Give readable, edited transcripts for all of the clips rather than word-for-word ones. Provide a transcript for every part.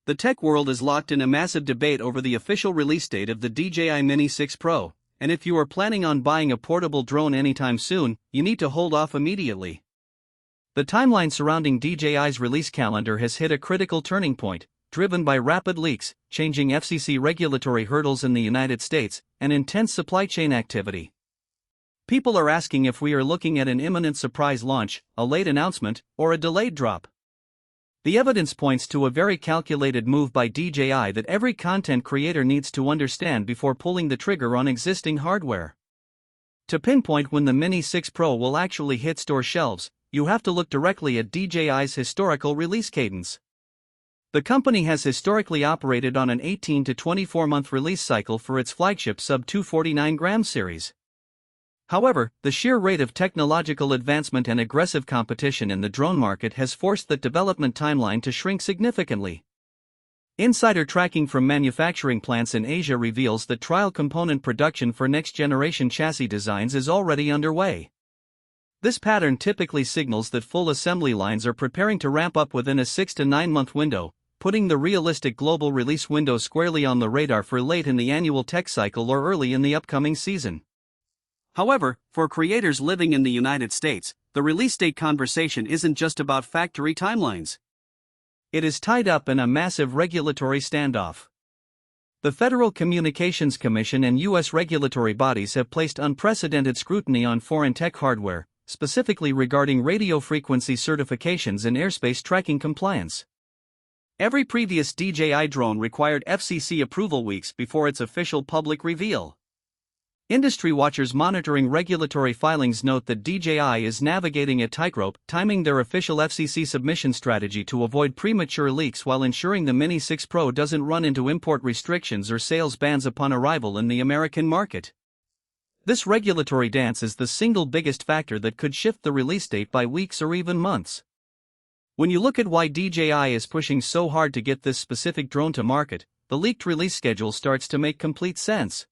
The tech world is locked in a massive debate over the official release date of the DJI Mini 6 Pro, and if you are planning on buying a portable drone anytime soon, you need to hold off immediately. The timeline surrounding DJI's release calendar has hit a critical turning point, driven by rapid leaks, changing FCC regulatory hurdles in the United States, and intense supply chain activity. People are asking if we are looking at an imminent surprise launch, a late announcement, or a delayed drop. The evidence points to a very calculated move by DJI that every content creator needs to understand before pulling the trigger on existing hardware. To pinpoint when the Mini 6 Pro will actually hit store shelves, you have to look directly at DJI's historical release cadence. The company has historically operated on an 18 to 24-month release cycle for its flagship sub-249-gram series. However, the sheer rate of technological advancement and aggressive competition in the drone market has forced the development timeline to shrink significantly. Insider tracking from manufacturing plants in Asia reveals that trial component production for next-generation chassis designs is already underway. This pattern typically signals that full assembly lines are preparing to ramp up within a 6 to 9 month window, putting the realistic global release window squarely on the radar for late in the annual tech cycle or early in the upcoming season. However, for creators living in the United States, the release date conversation isn't just about factory timelines. It is tied up in a massive regulatory standoff. The Federal Communications Commission and U.S. regulatory bodies have placed unprecedented scrutiny on foreign tech hardware, specifically regarding radio frequency certifications and airspace tracking compliance. Every previous DJI drone required FCC approval weeks before its official public reveal. Industry watchers monitoring regulatory filings note that DJI is navigating a tightrope, timing their official FCC submission strategy to avoid premature leaks while ensuring the Mini 6 Pro doesn't run into import restrictions or sales bans upon arrival in the American market. This regulatory dance is the single biggest factor that could shift the release date by weeks or even months. When you look at why DJI is pushing so hard to get this specific drone to market, the leaked release schedule starts to make complete sense.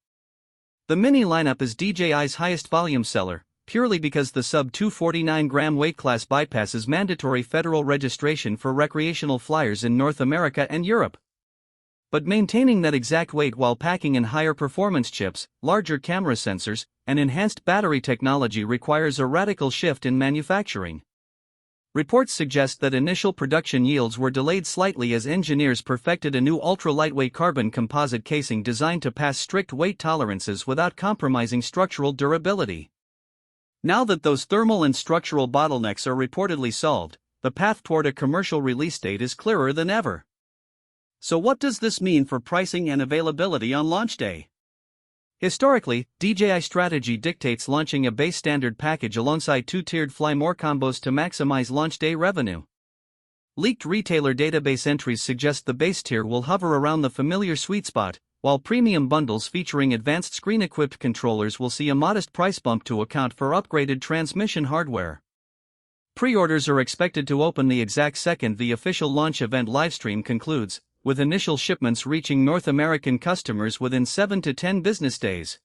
The Mini lineup is DJI's highest volume seller, purely because the sub-249-gram weight class bypasses mandatory federal registration for recreational flyers in North America and Europe. But maintaining that exact weight while packing in higher performance chips, larger camera sensors, and enhanced battery technology requires a radical shift in manufacturing. Reports suggest that initial production yields were delayed slightly as engineers perfected a new ultra-lightweight carbon composite casing designed to pass strict weight tolerances without compromising structural durability. Now that those thermal and structural bottlenecks are reportedly solved, the path toward a commercial release date is clearer than ever. So what does this mean for pricing and availability on launch day? Historically, DJI strategy dictates launching a base standard package alongside two-tiered Fly More combos to maximize launch day revenue. Leaked retailer database entries suggest the base tier will hover around the familiar sweet spot, while premium bundles featuring advanced screen-equipped controllers will see a modest price bump to account for upgraded transmission hardware. Pre-orders are expected to open the exact second the official launch event livestream concludes, with initial shipments reaching North American customers within 7 to 10 business days.